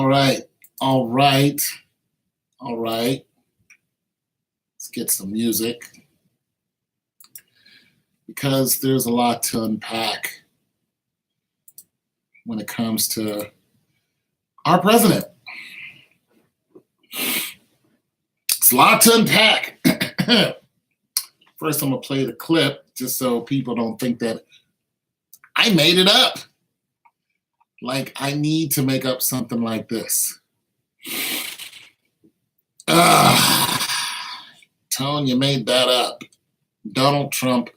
All right. All right. All right. Let's get some music because there's a lot to unpack when it comes to our president. It's a lot to unpack. First, I'm going to play the clip just so people don't think that I made it up. Like, I need to make up something like this. Tone, you made that up. Donald Trump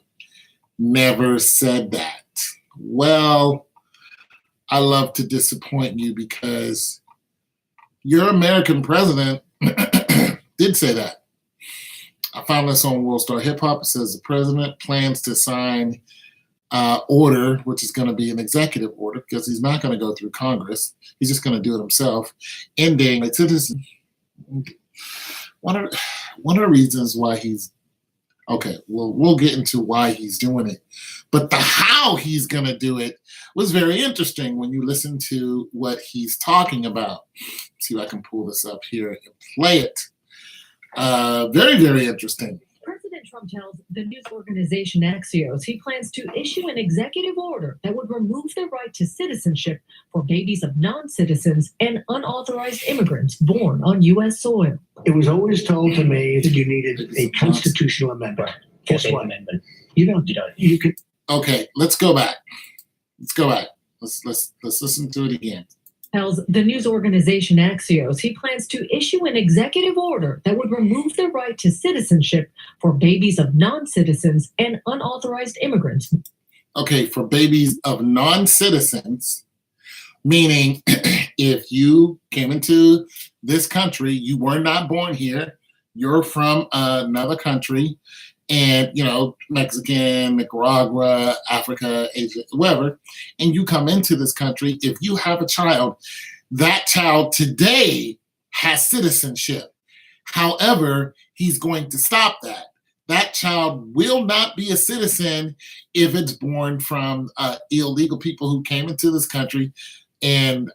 never said that. Well, I love to disappoint you because your American president did say that. I found this on World Star Hip Hop. It says the president plans to sign order, which is going to be an executive order because he's not going to go through Congress. He's just going to do it himself, ending citizen. One of the reasons why he's okay. Well, we'll get into why he's doing it, but the how he's going to do it was very interesting when you listen to what he's talking about. Let's see if I can pull this up here and play it. Very, very interesting. President Trump tells the news organization Axios he plans to issue an executive order that would remove the right to citizenship for babies of non-citizens and unauthorized immigrants born on U.S. soil. It was always told to me that you needed a constitutional amendment. Guess what? Amendment. You don't. You can. Okay, let's go back. Let's listen to it again. Tells the news organization Axios he plans to issue an executive order that would remove the right to citizenship for babies of non-citizens and unauthorized immigrants. Okay, for babies of non-citizens, meaning if you came into this country, you were not born here, you're from another country, and, you know, Mexican, Nicaragua, Africa, Asia, wherever, and you come into this country, if you have a child, that child today has citizenship. However, he's going to stop that. That child will not be a citizen if it's born from illegal people who came into this country, and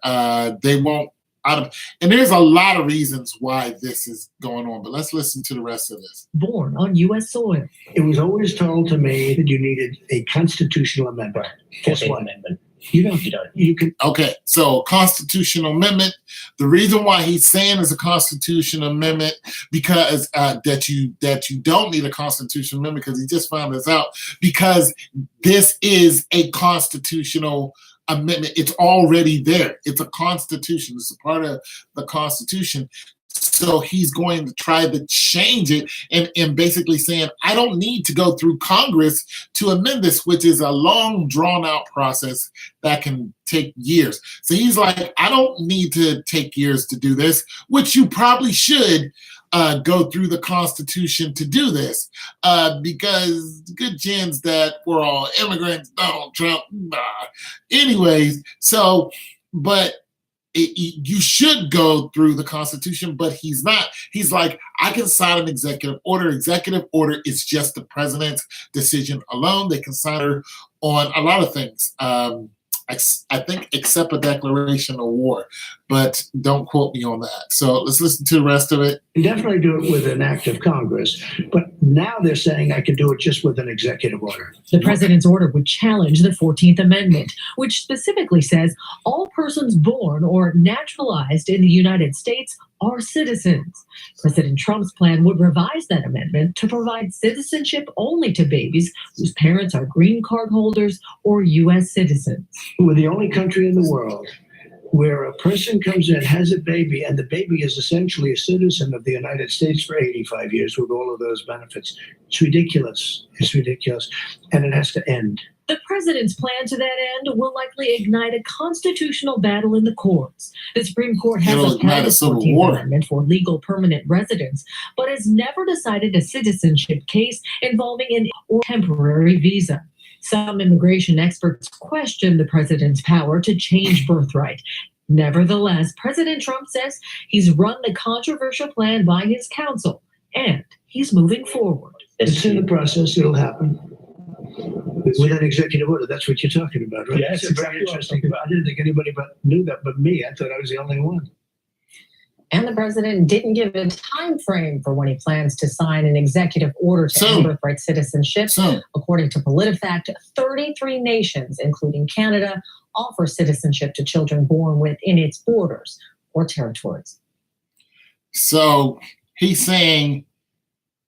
they won't. And there's a lot of reasons why this is going on, but let's listen to the rest of this. Born on U.S. soil. It was always told to me that you needed a constitutional amendment. Guess what? Amendment. You don't. You can. Okay, so constitutional amendment. The reason why he's saying it's a constitutional amendment because that you don't need a constitutional amendment because he just found this out because this is a constitutional amendment. It's already there. It's a constitution. It's a part of the Constitution. So he's going to try to change it and basically saying, I don't need to go through Congress to amend this, which is a long, drawn-out process that can take years. So he's like, I don't need to take years to do this, which you probably should go through the Constitution to do this because good chance that we're all immigrants, Donald Trump. Anyways, so, but you should go through the Constitution, but he's not. He's like, I can sign an executive order. Executive order is just the president's decision alone. They can sign her on a lot of things. I think except a declaration of war, but don't quote me on that. So let's listen to the rest of it. You definitely do it with an act of Congress, but now they're saying I can do it just with an executive order. The president's order would challenge the 14th Amendment, which specifically says all persons born or naturalized in the United States are citizens. President Trump's plan would revise that amendment to provide citizenship only to babies whose parents are green card holders or U.S. citizens. We're the only country in the world where a person comes in, has a baby, and the baby is essentially a citizen of the United States for 85 years with all of those benefits. It's ridiculous. It's ridiculous. And it has to end. The president's plan to that end will likely ignite a constitutional battle in the courts. The Supreme Court has upheld the 14th Amendment for legal permanent residence, but has never decided a citizenship case involving an or temporary visa. Some immigration experts question the president's power to change birthright. Nevertheless, President Trump says he's run the controversial plan by his counsel, and he's moving forward. It's in the process. It'll happen. With an executive order, that's what you're talking about, right? Yes, it's very interesting. I didn't think anybody knew that but me. I thought I was the only one. And the president didn't give a time frame for when he plans to sign an executive order to end birthright citizenship. According to PolitiFact, 33 nations, including Canada, offer citizenship to children born within its borders or territories. So he's saying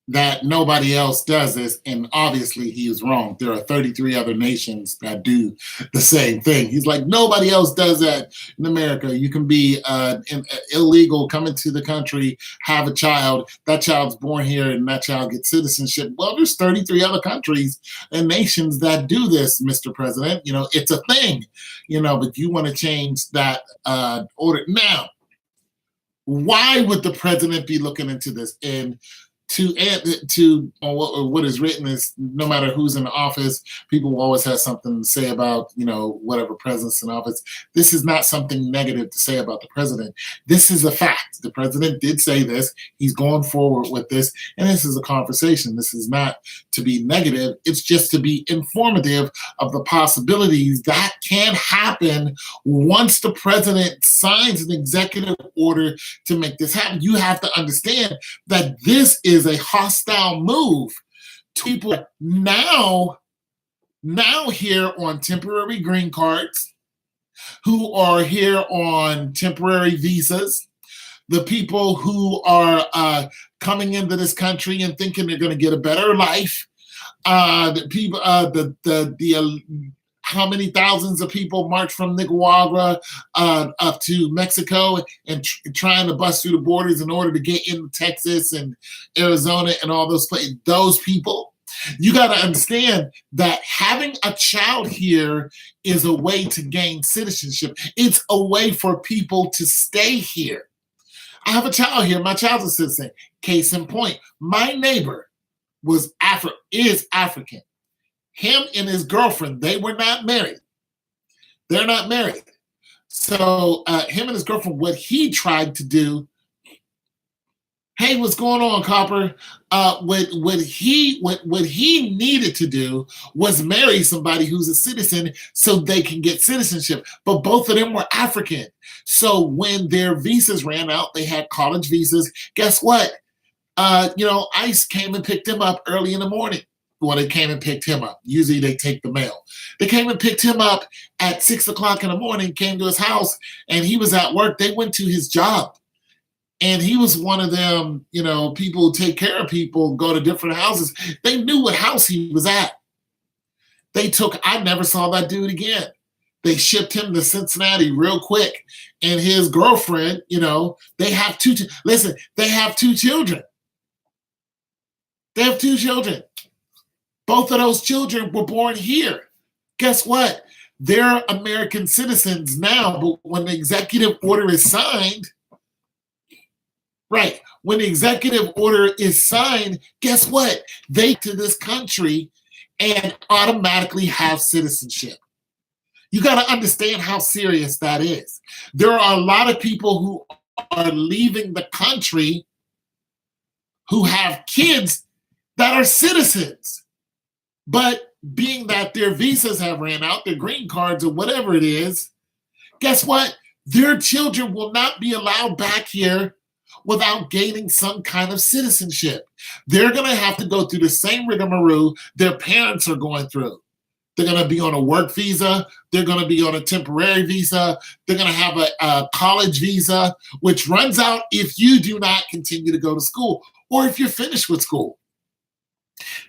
that nobody else does this, and obviously he is wrong. There are 33 other nations that do the same thing. He's like, nobody else does that in America. You can be illegal, come into the country, have a child, that child's born here, and that child gets citizenship. Well, there's 33 other countries and nations that do this, Mr. President. You know, it's a thing, you know, but you want to change that order. Now, why would the president be looking into this? And to what is written is, no matter who's in office, people will always have something to say about, you know, whatever president's in office. This is not something negative to say about the president. This is a fact. The president did say this. He's going forward with this, and this is a conversation. This is not to be negative. It's just to be informative of the possibilities that can happen once the president signs an executive order to make this happen. You have to understand that this is a hostile move to people now here on temporary green cards, who are here on temporary visas, the people who are coming into this country and thinking they're going to get a better life, the people, how many thousands of people march from Nicaragua up to Mexico and trying to bust through the borders in order to get into Texas and Arizona and all those places. Those people, you got to understand that having a child here is a way to gain citizenship. It's a way for people to stay here. I have a child here. My child's a citizen. Case in point, my neighbor is African. Him and his girlfriend, they were not married. They're not married. So him and his girlfriend, what he tried to do, hey, what's going on, Copper? What he needed to do was marry somebody who's a citizen so they can get citizenship. But both of them were African. So when their visas ran out, they had college visas. Guess what? ICE came and picked him up early in the morning. Well, they came and picked him up. Usually they take the mail. They came and picked him up at 6 o'clock in the morning, came to his house, and he was at work. They went to his job. And he was one of them, people who take care of people, go to different houses. They knew what house he was at. I never saw that dude again. They shipped him to Cincinnati real quick. And his girlfriend, they have two children. They have two children. Both of those children were born here. Guess what? They're American citizens now, but when the executive order is signed, right, when the executive order is signed, guess what? They to this country and automatically have citizenship. You got to understand how serious that is. There are a lot of people who are leaving the country who have kids that are citizens. But being that their visas have ran out, their green cards or whatever it is, guess what? Their children will not be allowed back here without gaining some kind of citizenship. They're going to have to go through the same rigmarole their parents are going through. They're going to be on a work visa. They're going to be on a temporary visa. They're going to have a college visa, which runs out if you do not continue to go to school or if you're finished with school.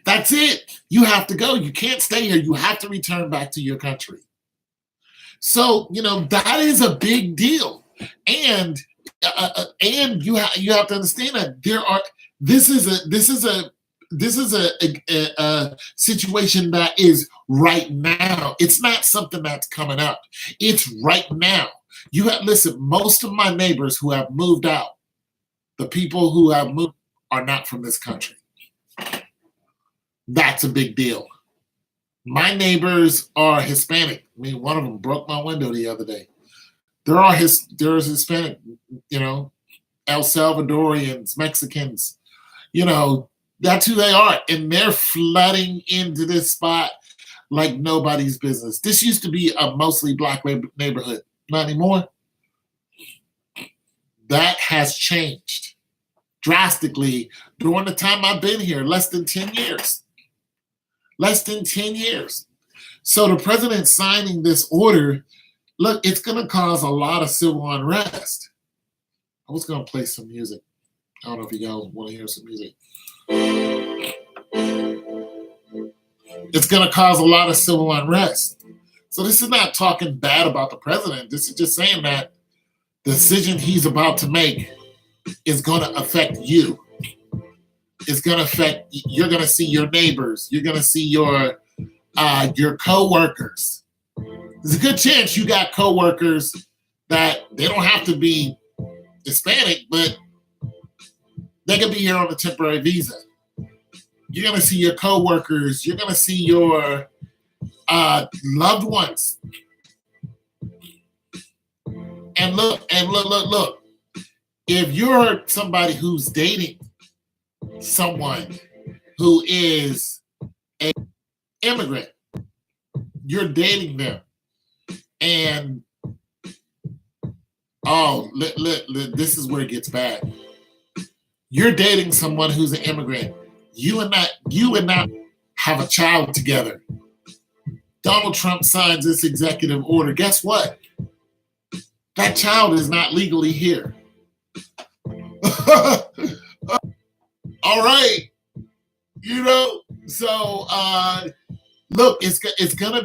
That's it. You have to go. You can't stay here. You have to return back to your country. So, that is a big deal. And you have to understand that this is a situation that is right now. It's not something that's coming up. It's right now. Listen, most of my neighbors who have moved out, the people who have moved are not from this country. That's a big deal. My neighbors are Hispanic. I mean, one of them broke my window the other day. There's Hispanic, El Salvadorians, Mexicans, that's who they are. And they're flooding into this spot like nobody's business. This used to be a mostly black neighborhood. Not anymore. that has changed drastically during the time I've been here, less than 10 years. Less than 10 years. So the president signing this order, look, it's going to cause a lot of civil unrest. I was going to play some music. I don't know if you guys want to hear some music. It's going to cause a lot of civil unrest. So this is not talking bad about the president. This is just saying that the decision he's about to make is going to affect you. It's going to affect, you're going to see your neighbors. You're going to see your co-workers. There's a good chance you got co-workers that they don't have to be Hispanic, but they can be here on a temporary visa. You're going to see your co-workers. You're going to see your loved ones. And look. If you're somebody who's dating someone who is an immigrant, you're dating them, and this is where it gets bad. You're dating someone who's an immigrant. You and I have a child together. Donald Trump signs this executive order. Guess what? That child is not legally here. All right. So look, it's gonna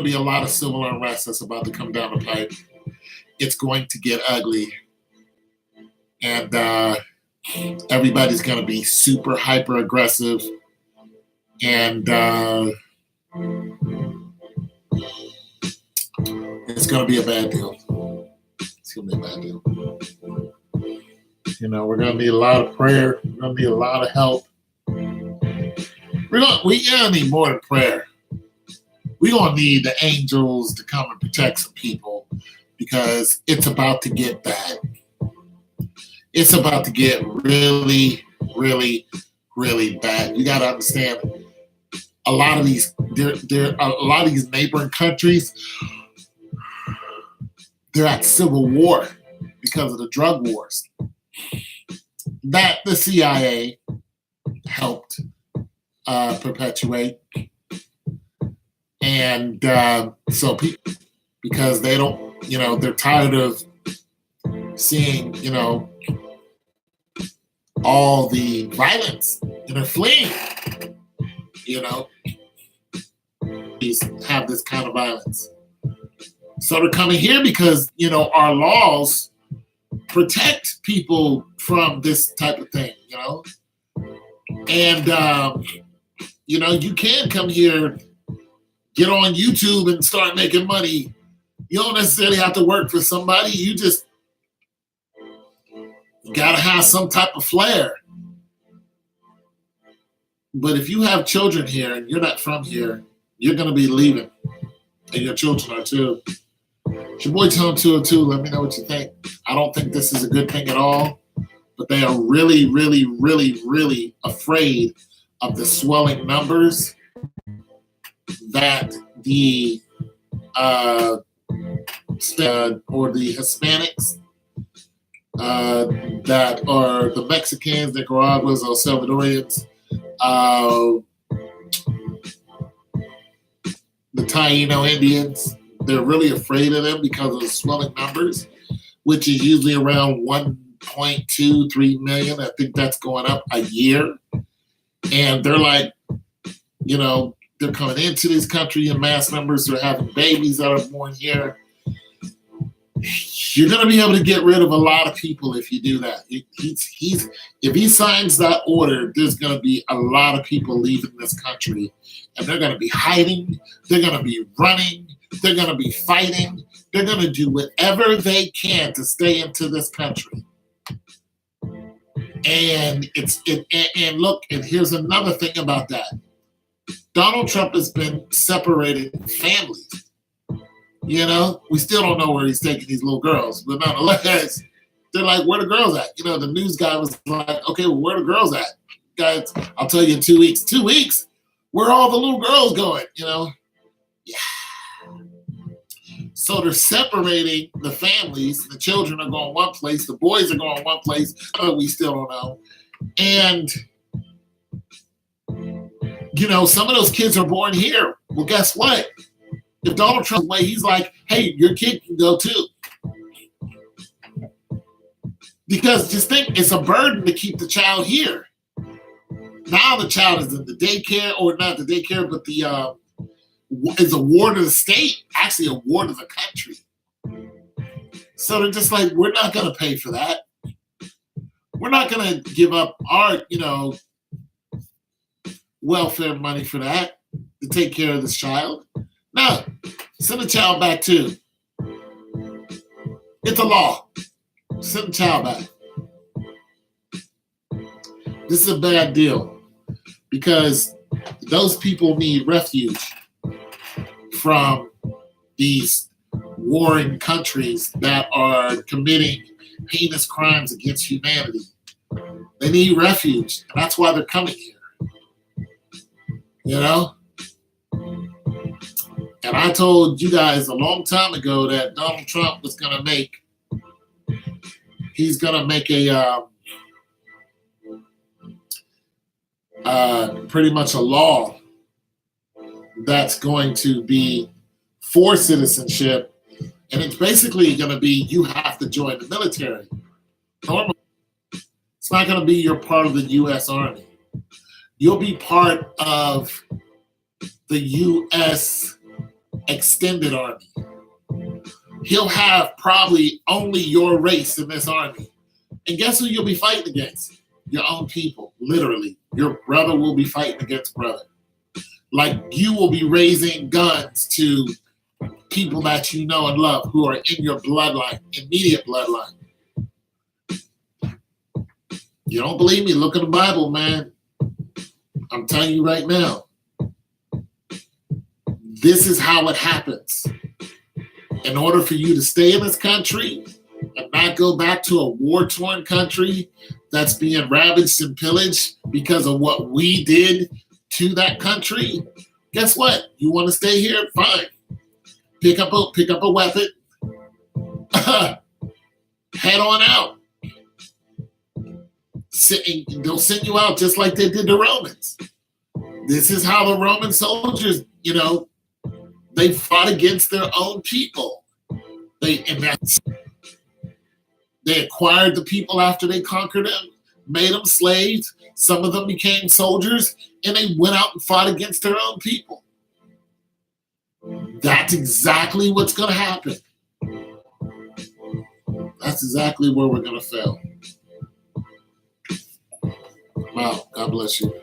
be a lot of civil unrest that's about to come down the pipe. It's going to get ugly, and everybody's going to be super hyper aggressive, and it's going to be a bad deal. It's going to be a bad deal. We're going to need a lot of prayer. We're going to need a lot of help. We're going to need more than prayer. We're going to need the angels to come and protect some people, because it's about to get bad. It's about to get really, really, really bad. You got to understand, a lot of these neighboring countries, they're at civil war because of the drug wars that the CIA helped perpetuate. And so people, because they don't, they're tired of seeing, all the violence, and they're fleeing, have this kind of violence. So they're coming here because, our laws protect people from this type of thing, And, you can come here, get on YouTube and start making money. You don't necessarily have to work for somebody. You just got to have some type of flair. But if you have children here and you're not from here, you're going to be leaving. And your children are too. It's your boy Tone202. Let me know what you think. I don't think this is a good thing at all. But they are really, really, really, really afraid of the swelling numbers that the or the Hispanics that are the Mexicans, Nicaraguans, El Salvadorians, the Taino Indians. They're really afraid of them because of the swelling numbers, which is usually around 1.23 million. I think that's going up a year. And they're like, they're coming into this country in mass numbers. They're having babies that are born here. You're going to be able to get rid of a lot of people if you do that. If he signs that order, there's going to be a lot of people leaving this country, and they're going to be hiding. They're going to be running. They're going to be fighting. They're going to do whatever they can to stay into this country. And look, and here's another thing about that. Donald Trump has been separating families. We still don't know where he's taking these little girls, but nonetheless, they're like, where the girls at? The news guy was like, okay, well, where the girls at? Guys, I'll tell you in 2 weeks. 2 weeks? Where are all the little girls going? Yeah. So they're separating the families. The children are going one place. The boys are going one place. Oh, we still don't know. And, you know, some of those kids are born here. Well, guess what? If Donald Trump's way, he's like, hey, your kid can go too. Because just think, it's a burden to keep the child here. Now the child is in the daycare, or not the daycare, but the is a ward of the state, actually a ward of the country. So they're just like, we're not going to pay for that. We're not going to give up our, you know, welfare money for that, to take care of this child. No, send the child back too. It's a law. Send the child back. This is a bad deal because those people need refuge from these warring countries that are committing heinous crimes against humanity. They need refuge, and that's why they're coming here. You know? And I told you guys a long time ago that Donald Trump was going to make, he's going to make a pretty much a law that's going to be for citizenship, and it's basically going to be you have to join the military. Normally, it's not going to be you're part of the U.S. Army. You'll be part of the U.S. Extended Army. He'll have probably only your race in this army. And guess who you'll be fighting against? Your own people, literally. Your brother will be fighting against brother. Like you will be raising guns to people that you know and love who are in your bloodline, immediate bloodline. You don't believe me? Look at the Bible, man. I'm telling you right now. This is how it happens. In order for you to stay in this country and not go back to a war-torn country that's being ravaged and pillaged because of what we did to that country, guess what? You want to stay here? Fine. Pick up a weapon. Head on out. They'll send you out just like they did the Romans. This is how the Roman soldiers, you know, they fought against their own people. They acquired the people after they conquered them, made them slaves. Some of them became soldiers, and they went out and fought against their own people. That's exactly what's going to happen. That's exactly where we're going to fail. Wow, God bless you.